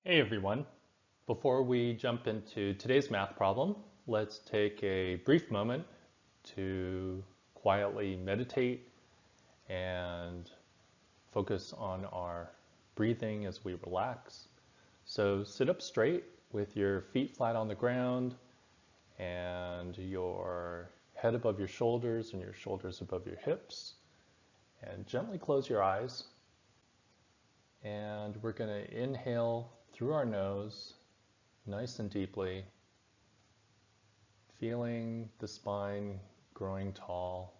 Hey everyone. Before we jump into today's math problem, let's take a brief moment to quietly meditate and focus on our breathing as we relax. So sit up straight with your feet flat on the ground and your head above your shoulders and your shoulders above your hips. And gently close your eyes. And we're going to inhale through our nose, nice and deeply, feeling the spine growing tall.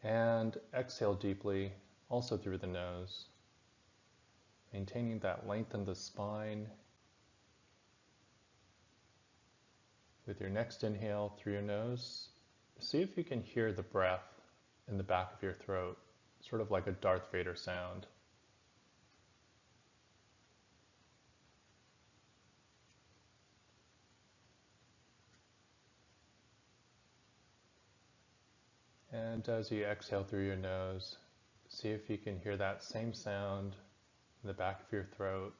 And exhale deeply, also through the nose, maintaining that length in the spine. With your next inhale through your nose, see if you can hear the breath in the back of your throat, sort of like a Darth Vader sound. And as you exhale through your nose, see if you can hear that same sound in the back of your throat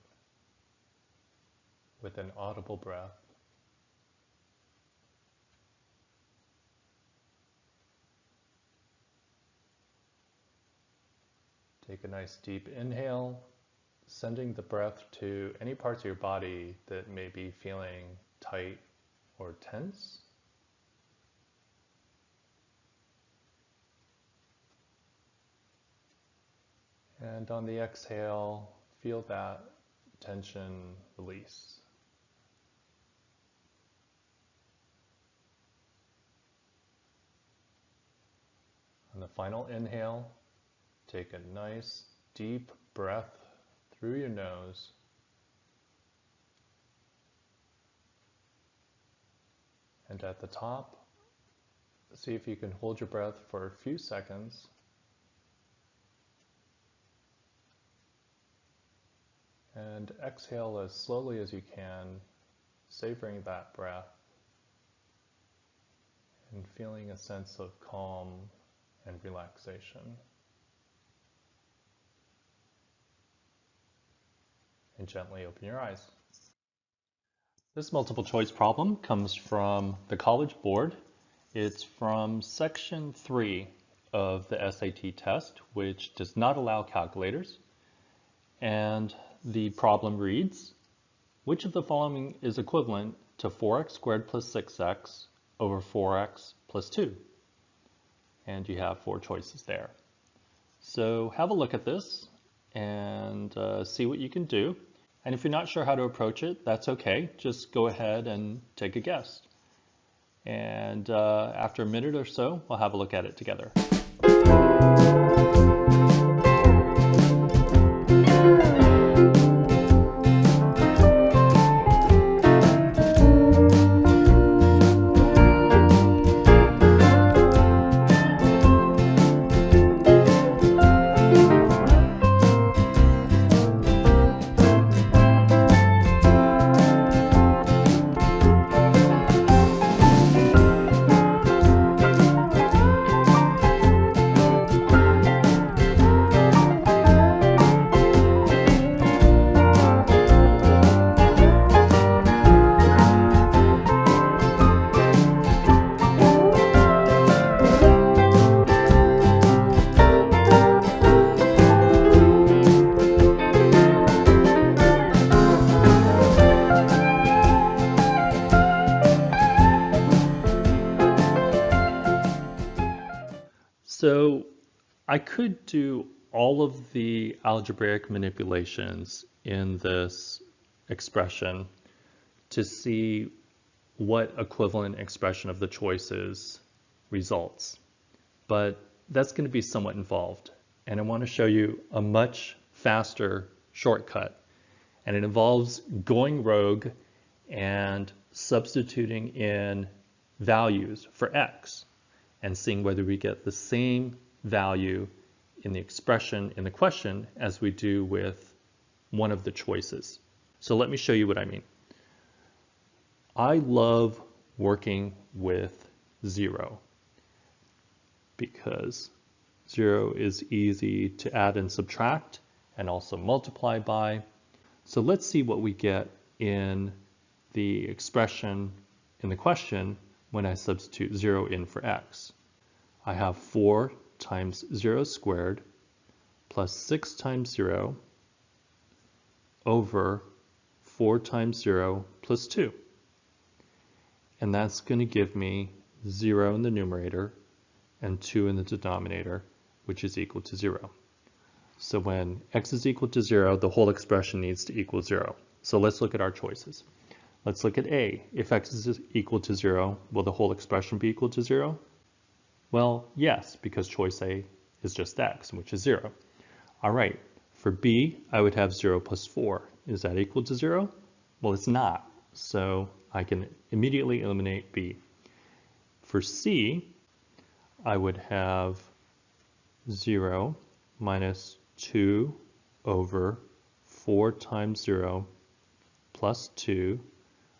with an audible breath. Take a nice deep inhale, sending the breath to any parts of your body that may be feeling tight or tense. And on the exhale, feel that tension release. On the final inhale, take a nice deep breath through your nose. And at the top, see if you can hold your breath for a few seconds. And exhale as slowly as you can, savoring that breath and feeling a sense of calm and relaxation. And gently open your eyes. This multiple choice problem comes from the College Board. It's from section 3 of the SAT test, which does not allow calculators. And the problem reads, which of the following is equivalent to 4x squared plus 6x over 4x plus 2? And you have 4 choices there. So have a look at this and see what you can do. And if you're not sure how to approach it, that's okay. Just go ahead and take a guess. And after a minute or so, we'll have a look at it together. So I could do all of the algebraic manipulations in this expression to see what equivalent expression of the choices results. But that's going to be somewhat involved. And I want to show you a much faster shortcut. And it involves going rogue and substituting in values for x and seeing whether we get the same value in the expression in the question as we do with one of the choices. So let me show you what I mean. I love working with 0 because 0 is easy to add and subtract and also multiply by. So let's see what we get in the expression in the question when I substitute 0 in for x. I have 4 times 0 squared plus 6 times 0 over 4 times 0 plus 2. And that's going to give me 0 in the numerator and 2 in the denominator, which is equal to 0. So when x is equal to 0, the whole expression needs to equal 0. So let's look at our choices. Let's look at A. If x is equal to 0, will the whole expression be equal to 0? Well, yes, because choice A is just x, which is 0. All right, for B, I would have 0 plus 4. Is that equal to 0? Well, it's not, so I can immediately eliminate B. For C, I would have 0 minus 2 over 4 times 0 plus 2,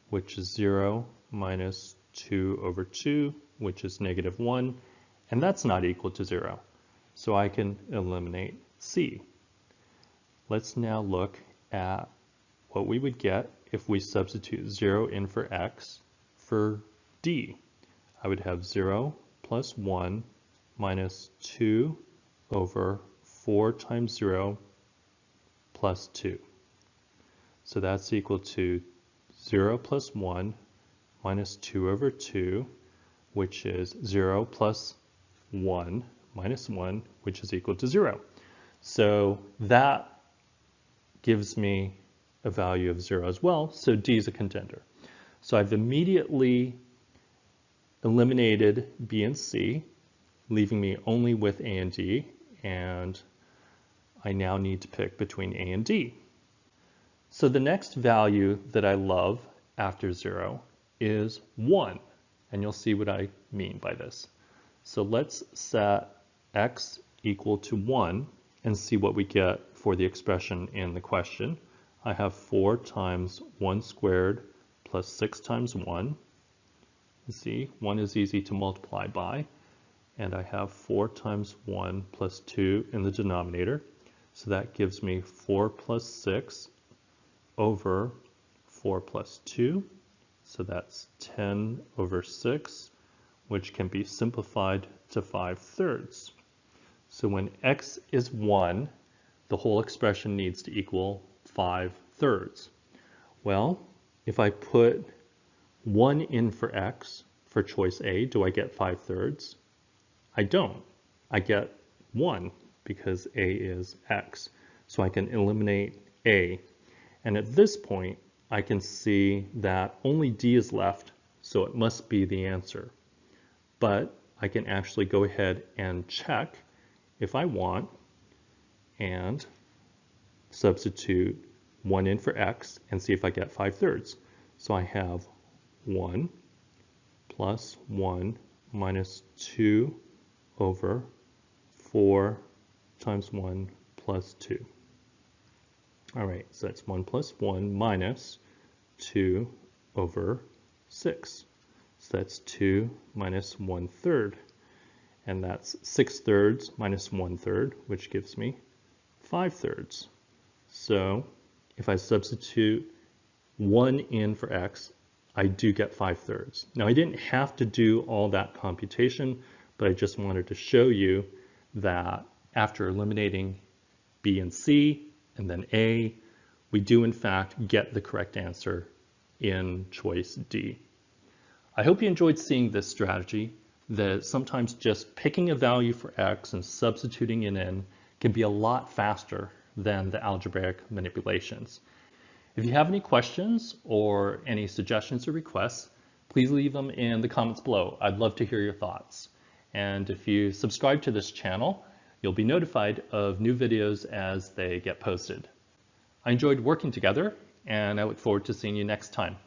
which is 0 minus 2 over 2, which is negative 1, and that's not equal to 0. So I can eliminate C. Let's now look at what we would get if we substitute 0 in for x. For D, I would have 0 plus 1 minus 2 over 4 times 0 plus 2. So that's equal to 0 plus 1 minus 2 over 2, which is 0 plus 1 minus 1, which is equal to 0. So that gives me a value of 0 as well, so D is a contender. So I've immediately eliminated B and C, leaving me only with A and D, and I now need to pick between A and D. So the next value that I love after 0 is 1, and you'll see what I mean by this. So let's set x equal to 1 and see what we get for the expression in the question. I have 4 times 1 squared plus 6 times 1. You see, 1 is easy to multiply by, and I have 4 times 1 plus 2 in the denominator. So that gives me 4 plus 6 over 4 plus 2. So that's 10 over 6, which can be simplified to 5/3. So when x is 1, the whole expression needs to equal 5/3. Well, if I put 1 in for x for choice A, do I get 5/3? I don't. I get 1 because A is x. So I can eliminate A. And at this point, I can see that only D is left, so it must be the answer. But I can actually go ahead and check if I want and substitute 1 in for x and see if I get 5/3. So I have 1 plus 1 minus 2 over 4 times 1 plus 2. All right, so that's 1 plus 1 minus 2 over 6. So that's 2 minus 1/3. And that's 6/3 minus 1/3, which gives me 5/3. So if I substitute 1 in for x, I do get 5/3. Now I didn't have to do all that computation, but I just wanted to show you that after eliminating B and C and then A, we do in fact get the correct answer in choice D. I hope you enjoyed seeing this strategy, that sometimes just picking a value for x and substituting it in can be a lot faster than the algebraic manipulations. If you have any questions or any suggestions or requests, please leave them in the comments below. I'd love to hear your thoughts. And if you subscribe to this channel, you'll be notified of new videos as they get posted. I enjoyed working together, and I look forward to seeing you next time.